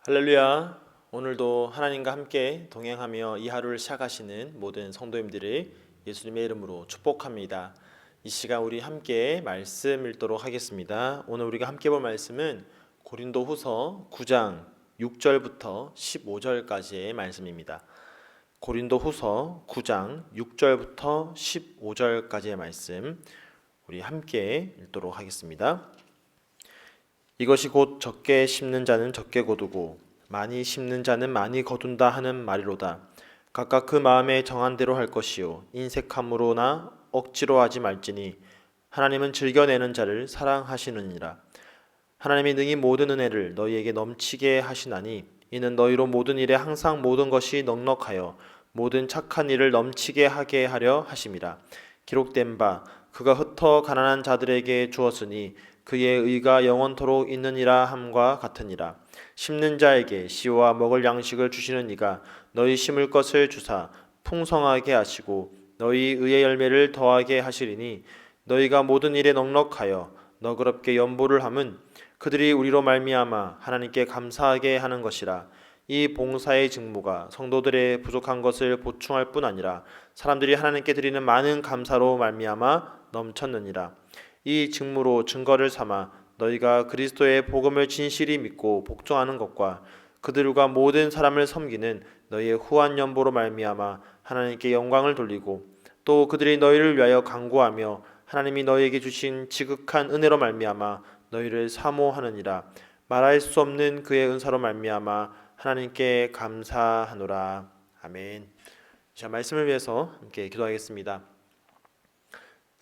할렐루야. 오늘도 하나님과 함께 동행하며 이 하루를 시작하시는 모든 성도님들을 예수님의 이름으로 축복합니다. 이 시간 우리 함께 말씀 읽도록 하겠습니다. 오늘 우리가 함께 볼 말씀은 고린도후서 9장 6절부터 15절까지의 말씀입니다. 고린도후서 9장 6절부터 15절까지의 말씀 우리 함께 읽도록 하겠습니다. 이것이 곧 적게 심는 자는 적게 거두고 많이 심는 자는 많이 거둔다 하는 말이로다. 각각 그 마음에 정한 대로 할 것이요 인색함으로나 억지로 하지 말지니 하나님은 즐겨내는 자를 사랑하시느니라. 하나님이 능히 모든 은혜를 너희에게 넘치게 하시나니 이는 너희로 모든 일에 항상 모든 것이 넉넉하여 모든 착한 일을 넘치게 하게 하려 하심이라. 기록된 바 그가 흩어 가난한 자들에게 주었으니 그의 의가 영원토록 있느니라 함과 같으니라. 심는 자에게 씨와 먹을 양식을 주시는 이가 너희 심을 것을 주사 풍성하게 하시고 너희 의의 열매를 더하게 하시리니 너희가 모든 일에 넉넉하여 너그럽게 연보를 함은 그들이 우리로 말미암아 하나님께 감사하게 하는 것이라. 이 봉사의 직무가 성도들의 부족한 것을 보충할 뿐 아니라 사람들이 하나님께 드리는 많은 감사로 말미암아 넘쳤느니라. 이 직무로 증거를 삼아 너희가 그리스도의 복음을 진실히 믿고 복종하는 것과 그들과 모든 사람을 섬기는 너희의 후한 연보로 말미암아 하나님께 영광을 돌리고 또 그들이 너희를 위하여 간구하며 하나님이 너희에게 주신 지극한 은혜로 말미암아 너희를 사모하느니라. 말할 수 없는 그의 은사로 말미암아 하나님께 감사하노라. 아멘. 자, 말씀을 위해서 함께 기도하겠습니다.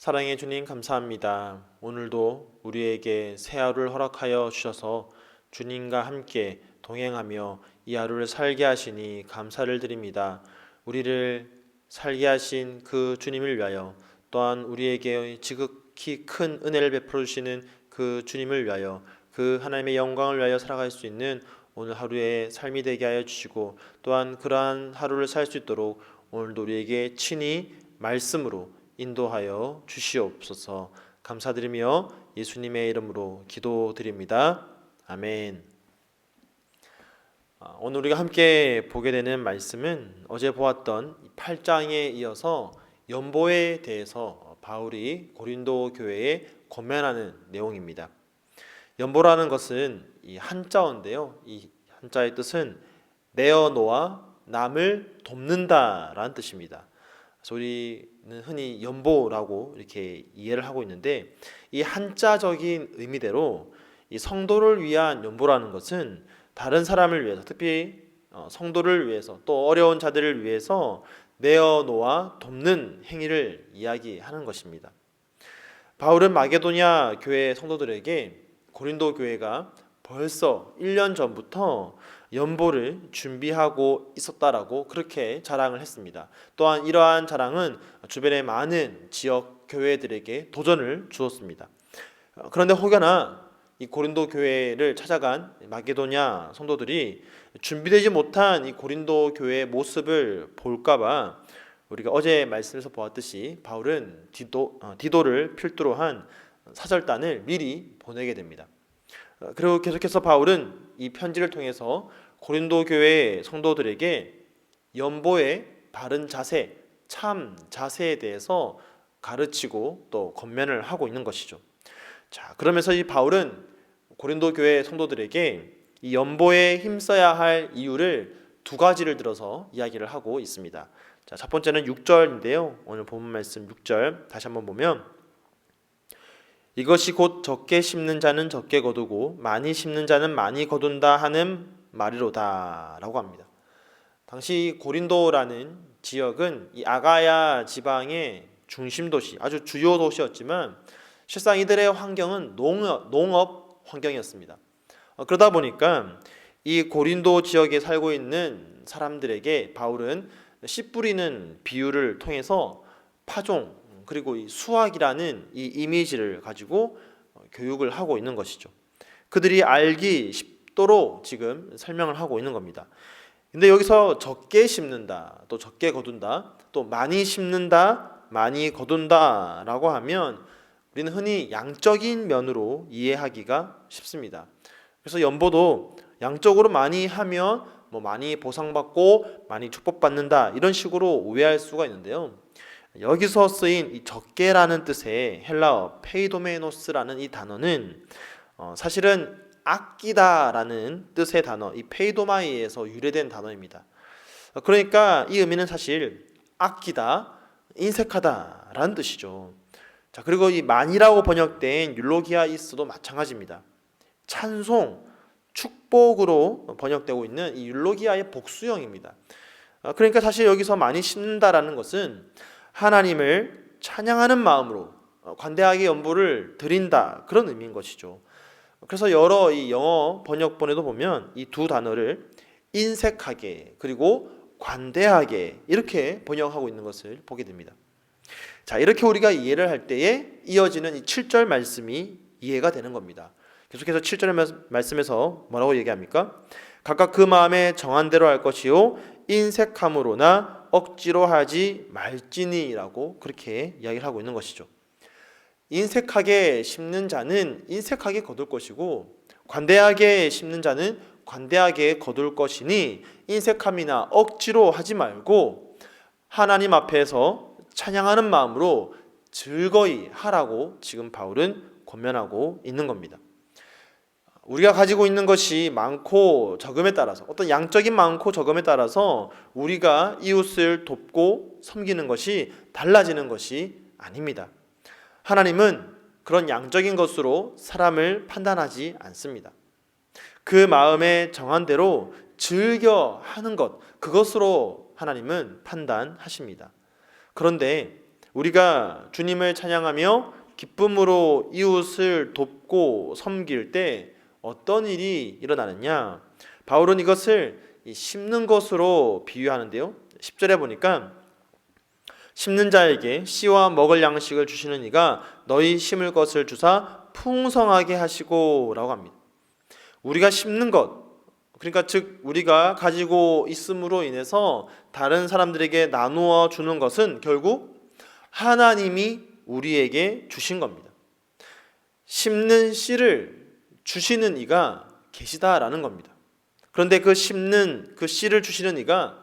사랑의 주님 감사합니다. 오늘도 우리에게 새 하루를 허락하여 주셔서 주님과 함께 동행하며 이 하루를 살게 하시니 감사를 드립니다. 우리를 살게 하신 그 주님을 위하여 또한 우리에게 지극히 큰 은혜를 베풀어 주시는 그 주님을 위하여 그 하나님의 영광을 위하여 살아갈 수 있는 오늘 하루의 삶이 되게 하여 주시고 또한 그러한 하루를 살 수 있도록 오늘도 우리에게 친히 말씀으로 인도하여 주시옵소서. 감사드리며 예수님의 이름으로 기도드립니다. 아멘. 오늘 우리가 함께 보게 되는 말씀은 어제 보았던 8장에 이어서 연보에 대해서 바울이 고린도 교회에 권면하는 내용입니다. 연보라는 것은 이 한자어인데요. 이 한자의 뜻은 내어놓아 남을 돕는다라는 뜻입니다. 그래서 우리는 흔히 연보라고 이렇게 이해를 하고 있는데 이 한자적인 의미대로 이 성도를 위한 연보라는 것은 다른 사람을 위해서 특히 성도를 위해서 또 어려운 자들을 위해서 내어놓아 돕는 행위를 이야기하는 것입니다. 바울은 마게도냐 교회 성도들에게 고린도 교회가 벌써 1년 전부터 연보를 준비하고 있었다라고 그렇게 자랑을 했습니다. 또한 이러한 자랑은 주변의 많은 지역 교회들에게 도전을 주었습니다. 그런데 혹여나 이 고린도 교회를 찾아간 마게도냐 성도들이 준비되지 못한 이 고린도 교회의 모습을 볼까봐 우리가 어제 말씀에서 보았듯이 바울은 디도를 필두로 한 사절단을 미리 보내게 됩니다. 그리고 계속해서 바울은 이 편지를 통해서 고린도 교회 성도들에게 연보의 바른 자세, 참 자세에 대해서 가르치고 또 권면을 하고 있는 것이죠. 자, 그러면서 이 바울은 고린도 교회 성도들에게 이 연보에 힘써야 할 이유를 두 가지를 들어서 이야기를 하고 있습니다. 자, 첫 번째는 6절인데요. 오늘 본문 말씀 6절 다시 한번 보면 이것이 곧 적게 심는 자는 적게 거두고 많이 심는 자는 많이 거둔다 하는 말이로다 라고 합니다. 당시 고린도라는 지역은 이 아가야 지방의 중심 도시, 아주 주요 도시였지만 실상 이들의 환경은 농업 환경이었습니다. 그러다 보니까 이 고린도 지역에 살고 있는 사람들에게 바울은 씨 뿌리는 비유를 통해서 파종 그리고 이 수확이라는 이 이미지를 가지고 교육을 하고 있는 것이죠. 그들이 알기 쉽도록 지금 설명을 하고 있는 겁니다. 근데 여기서 적게 심는다, 또 적게 거둔다, 또 많이 심는다, 많이 거둔다 라고 하면 우리는 흔히 양적인 면으로 이해하기가 쉽습니다. 그래서 연보도 양적으로 많이 하면 많이 보상받고 많이 축복받는다, 이런 식으로 오해할 수가 있는데요. 여기서 쓰인 이 적게라는 뜻의 헬라어 페이도메노스라는 이 단어는 사실은 아끼다라는 뜻의 단어, 이 페이도마이에서 유래된 단어입니다. 그러니까 이 의미는 사실 아끼다, 인색하다라는 뜻이죠. 자, 그리고 이 많이라고 번역된 율로기아이스도 마찬가지입니다. 찬송, 축복으로 번역되고 있는 이 율로기아의 복수형입니다. 그러니까 사실 여기서 많이 심는다라는 것은 하나님을 찬양하는 마음으로 관대하게 연보를 드린다, 그런 의미인 것이죠. 그래서 여러 이 영어 번역본에도 보면 이 두 단어를 인색하게 그리고 관대하게 이렇게 번역하고 있는 것을 보게 됩니다. 자, 이렇게 우리가 이해를 할 때에 이어지는 이 7절 말씀이 이해가 되는 겁니다. 계속해서 7절 말씀에서 뭐라고 얘기합니까? 각각 그 마음에 정한 대로 할 것이요 인색함으로나 억지로 하지 말지니라고 그렇게 이야기를 하고 있는 것이죠. 인색하게 심는 자는 인색하게 거둘 것이고 관대하게 심는 자는 관대하게 거둘 것이니 인색함이나 억지로 하지 말고 하나님 앞에서 찬양하는 마음으로 즐거이 하라고 지금 바울은 권면하고 있는 겁니다. 우리가 가지고 있는 것이 많고 적음에 따라서, 어떤 양적인 많고 적음에 따라서 우리가 이웃을 돕고 섬기는 것이 달라지는 것이 아닙니다. 하나님은 그런 양적인 것으로 사람을 판단하지 않습니다. 그 마음에 정한 대로 즐겨 하는 것, 그것으로 하나님은 판단하십니다. 그런데 우리가 주님을 찬양하며 기쁨으로 이웃을 돕고 섬길 때 어떤 일이 일어나느냐? 바울은 이것을 심는 것으로 비유하는데요. 10절에 보니까 심는 자에게 씨와 먹을 양식을 주시는 이가 너희 심을 것을 주사 풍성하게 하시고 라고 합니다. 우리가 심는 것, 그러니까 즉 우리가 가지고 있음으로 인해서 다른 사람들에게 나누어 주는 것은 결국 하나님이 우리에게 주신 겁니다. 심는 씨를 주시는 이가 계시다라는 겁니다. 그런데 그 심는 그 씨를 주시는 이가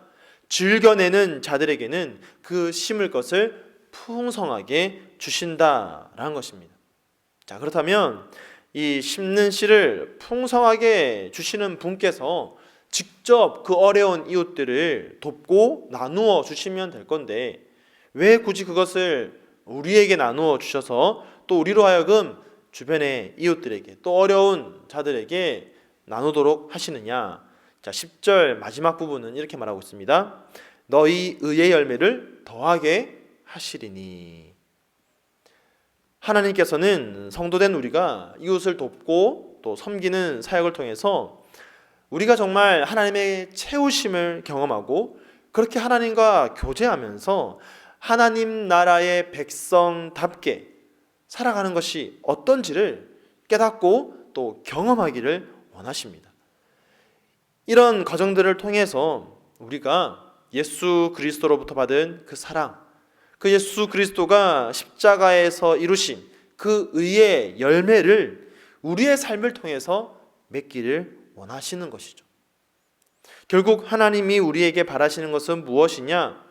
즐겨내는 자들에게는 그 심을 것을 풍성하게 주신다라는 것입니다. 자, 그렇다면 이 심는 씨를 풍성하게 주시는 분께서 직접 그 어려운 이웃들을 돕고 나누어 주시면 될 건데 왜 굳이 그것을 우리에게 나누어 주셔서 또 우리로 하여금 주변의 이웃들에게 또 어려운 자들에게 나누도록 하시느냐? 자, 10절 마지막 부분은 이렇게 말하고 있습니다. 너희 의의 열매를 더하게 하시리니. 하나님께서는 성도된 우리가 이웃을 돕고 또 섬기는 사역을 통해서 우리가 정말 하나님의 채우심을 경험하고 그렇게 하나님과 교제하면서 하나님 나라의 백성답게 살아가는 것이 어떤지를 깨닫고 또 경험하기를 원하십니다. 이런 과정들을 통해서 우리가 예수 그리스도로부터 받은 그 사랑, 그 예수 그리스도가 십자가에서 이루신 그 의의 열매를 우리의 삶을 통해서 맺기를 원하시는 것이죠. 결국 하나님이 우리에게 바라시는 것은 무엇이냐?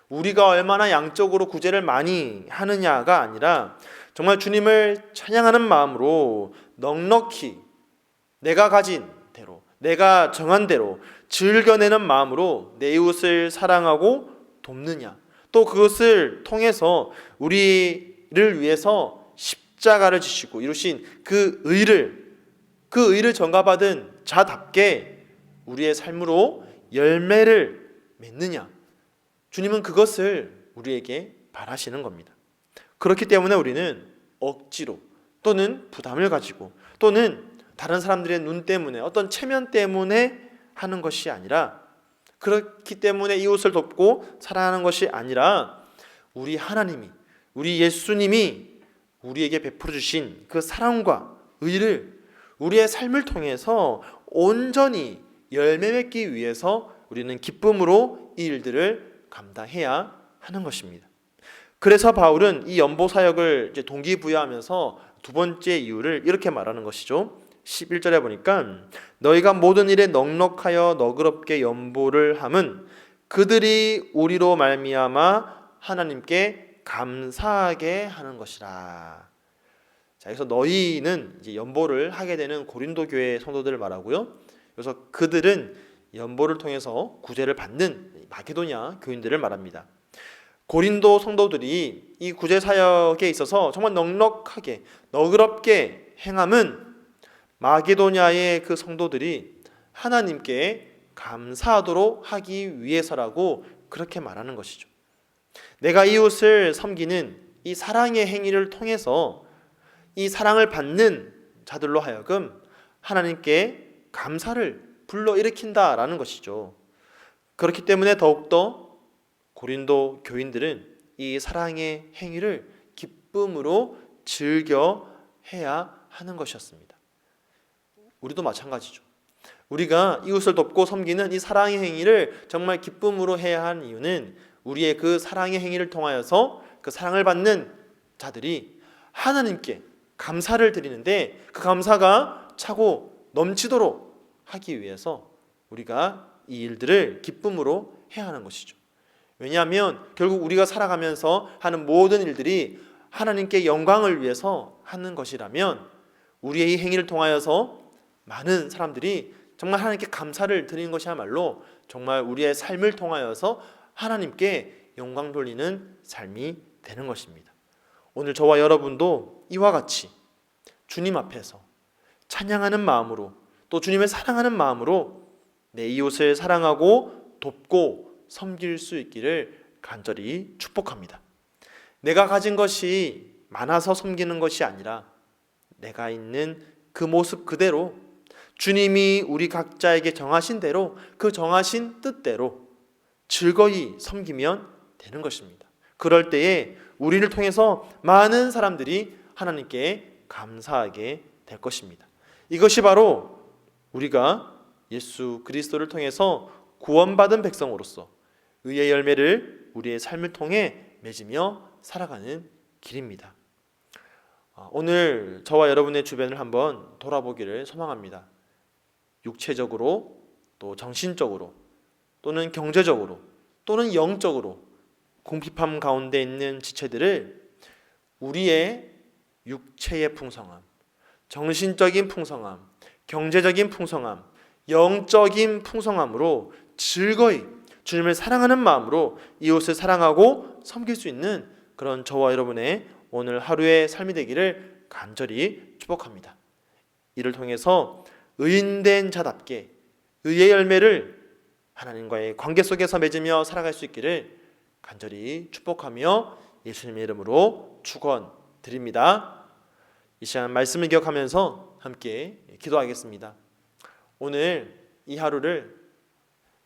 우리가 얼마나 양적으로 구제를 많이 하느냐가 아니라 정말 주님을 찬양하는 마음으로 넉넉히 내가 가진 대로, 내가 정한 대로 즐겨내는 마음으로 내 이웃을 사랑하고 돕느냐, 또 그것을 통해서 우리를 위해서 십자가를 지시고 이루신 그 의를 전가받은 자답게 우리의 삶으로 열매를 맺느냐, 주님은 그것을 우리에게 바라시는 겁니다. 그렇기 때문에 우리는 억지로 또는 부담을 가지고 또는 다른 사람들의 눈 때문에 어떤 체면 때문에 하는 것이 아니라, 그렇기 때문에 이웃을 돕고 사랑하는 것이 아니라 우리 하나님이, 우리 예수님이 우리에게 베풀어 주신 그 사랑과 의를 우리의 삶을 통해서 온전히 열매 맺기 위해서 우리는 기쁨으로 이 일들을 감당해야 하는 것입니다. 그래서 바울은 이 연보 사역을 동기부여하면서 두 번째 이유를 이렇게 말하는 것이죠. 11절에 보니까 너희가 모든 일에 넉넉하여 너그럽게 연보를 함은 그들이 우리로 말미암아 하나님께 감사하게 하는 것이라. 자, 여기서 너희는 이제 연보를 하게 되는 고린도 교회 성도들을 말하고요. 그래서 그들은 연보를 통해서 구제를 받는 마게도냐 교인들을 말합니다. 고린도 성도들이 이 구제 사역에 있어서 정말 넉넉하게 너그럽게 행함은 마게도냐의 그 성도들이 하나님께 감사하도록 하기 위해서라고 그렇게 말하는 것이죠. 내가 이웃을 섬기는 이 사랑의 행위를 통해서 이 사랑을 받는 자들로 하여금 하나님께 감사를 불러일으킨다라는 것이죠. 그렇기 때문에 더욱더 고린도 교인들은 이 사랑의 행위를 기쁨으로 즐겨 해야 하는 것이었습니다. 우리도 마찬가지죠. 우리가 이웃을 돕고 섬기는 이 사랑의 행위를 정말 기쁨으로 해야 하는 이유는 우리의 그 사랑의 행위를 통하여서 그 사랑을 받는 자들이 하나님께 감사를 드리는데 그 감사가 차고 넘치도록 하기 위해서 우리가 이 일들을 기쁨으로 해야 하는 것이죠. 왜냐하면 결국 우리가 살아가면서 하는 모든 일들이 하나님께 영광을 위해서 하는 것이라면 우리의 이 행위를 통하여서 많은 사람들이 정말 하나님께 감사를 드리는 것이야말로 정말 우리의 삶을 통하여서 하나님께 영광 돌리는 삶이 되는 것입니다. 오늘 저와 여러분도 이와 같이 주님 앞에서 찬양하는 마음으로 또 주님을 사랑하는 마음으로 내 이웃을 사랑하고 돕고 섬길 수 있기를 간절히 축복합니다. 내가 가진 것이 많아서 섬기는 것이 아니라 내가 있는 그 모습 그대로 주님이 우리 각자에게 정하신 대로 그 정하신 뜻대로 즐거이 섬기면 되는 것입니다. 그럴 때에 우리를 통해서 많은 사람들이 하나님께 감사하게 될 것입니다. 이것이 바로 우리가 예수 그리스도를 통해서 구원받은 백성으로서 의의 열매를 우리의 삶을 통해 맺으며 살아가는 길입니다. 오늘 저와 여러분의 주변을 한번 돌아보기를 소망합니다. 육체적으로 또 정신적으로 또는 경제적으로 또는 영적으로 궁핍함 가운데 있는 지체들을 우리의 육체의 풍성함, 정신적인 풍성함, 경제적인 풍성함, 영적인 풍성함으로 즐거이 주님을 사랑하는 마음으로 이웃을 사랑하고 섬길 수 있는 그런 저와 여러분의 오늘 하루의 삶이 되기를 간절히 축복합니다. 이를 통해서 의인된 자답게 의의 열매를 하나님과의 관계 속에서 맺으며 살아갈 수 있기를 간절히 축복하며 예수님의 이름으로 축원드립니다. 이 시간 말씀을 기억하면서 함께 기도하겠습니다. 오늘 이 하루를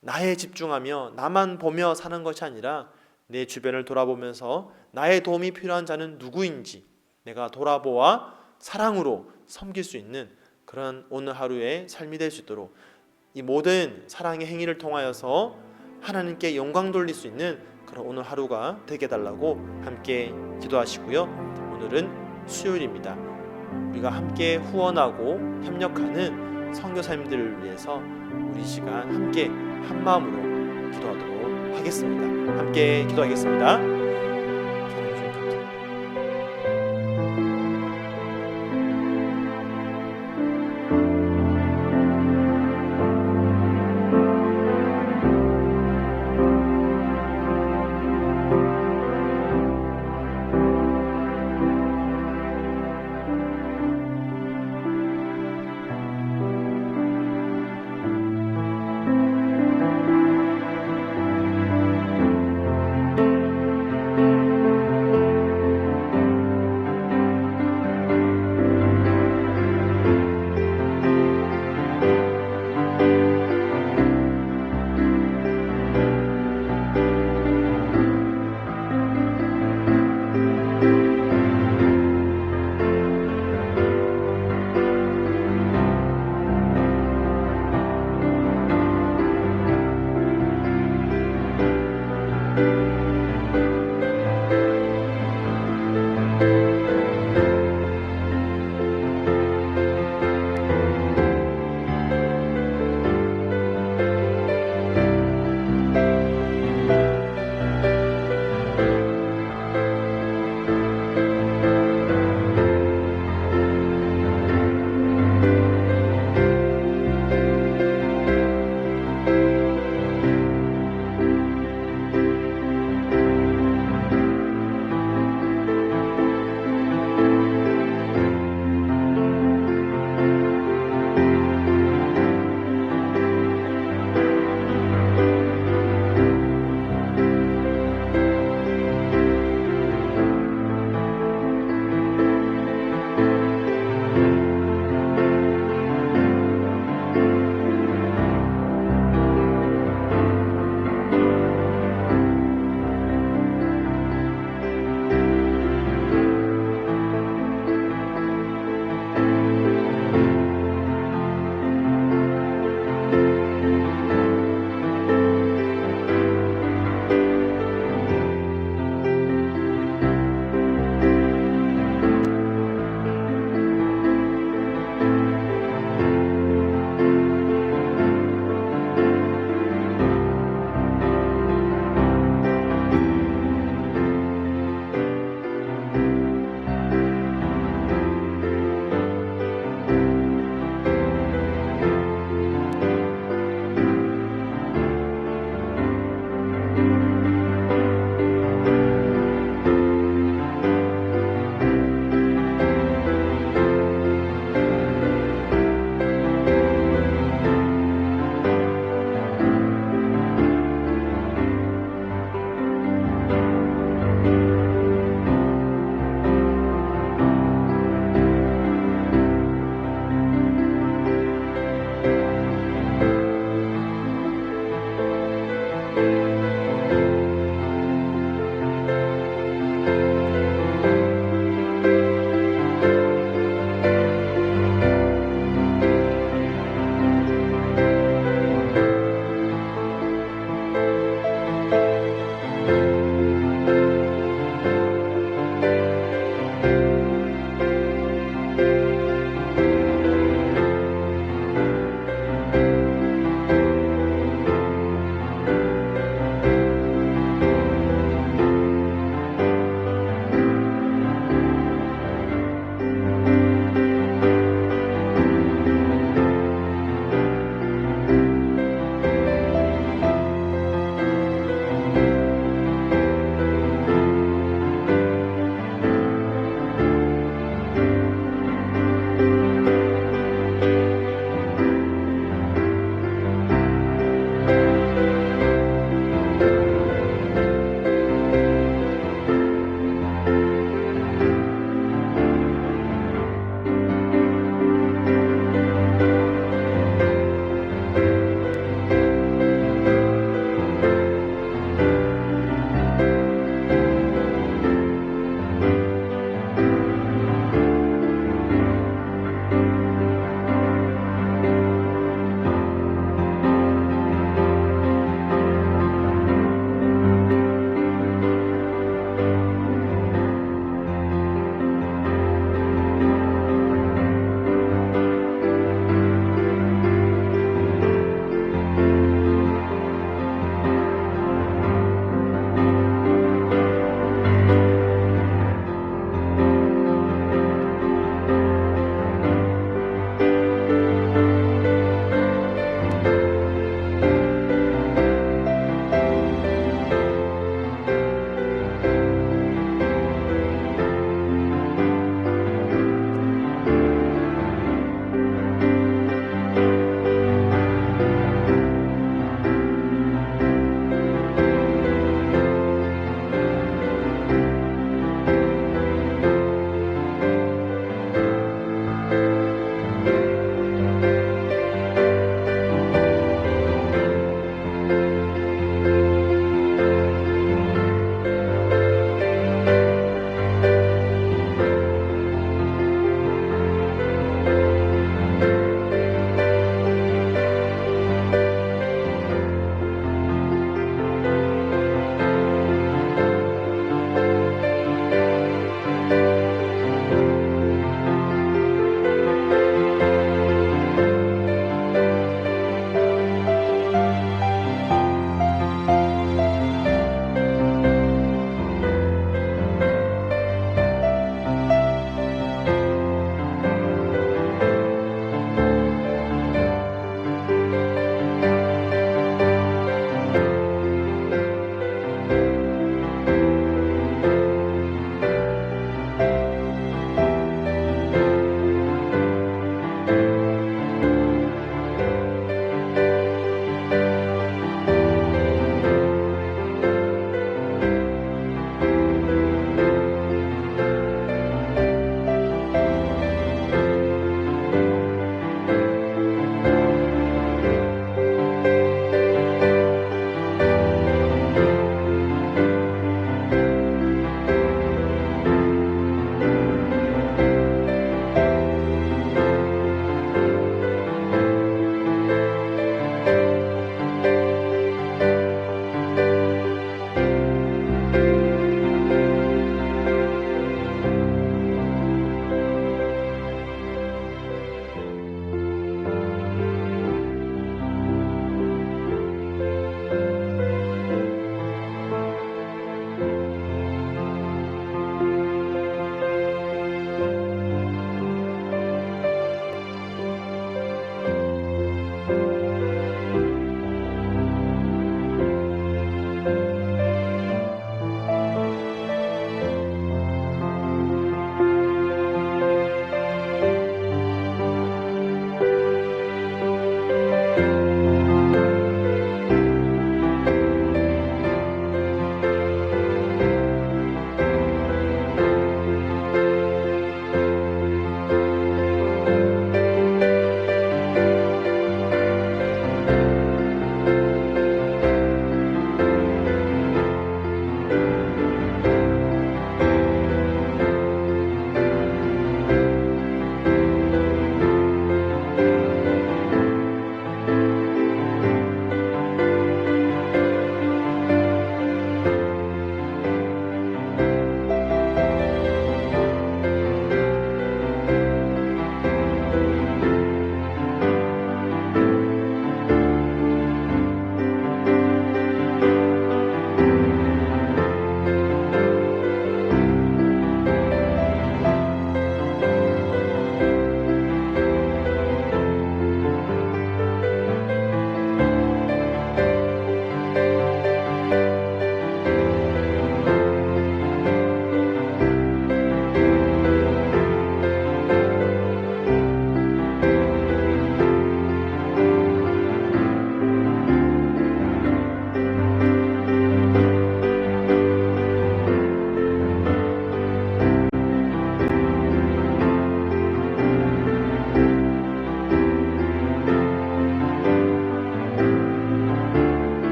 나에 집중하며 나만 보며 사는 것이 아니라 내 주변을 돌아보면서 나의 도움이 필요한 자는 누구인지 내가 돌아보아 사랑으로 섬길 수 있는 그런 오늘 하루의 삶이 될 수 있도록 이 모든 사랑의 행위를 통하여서 하나님께 영광 돌릴 수 있는 그런 오늘 하루가 되게 달라고 함께 기도하시고요. 오늘은 수요일입니다. 우리가 함께 후원하고 협력하는 선교사님들을 위해서 우리 시간 함께 한 마음으로 기도하도록 하겠습니다. 함께 기도하겠습니다.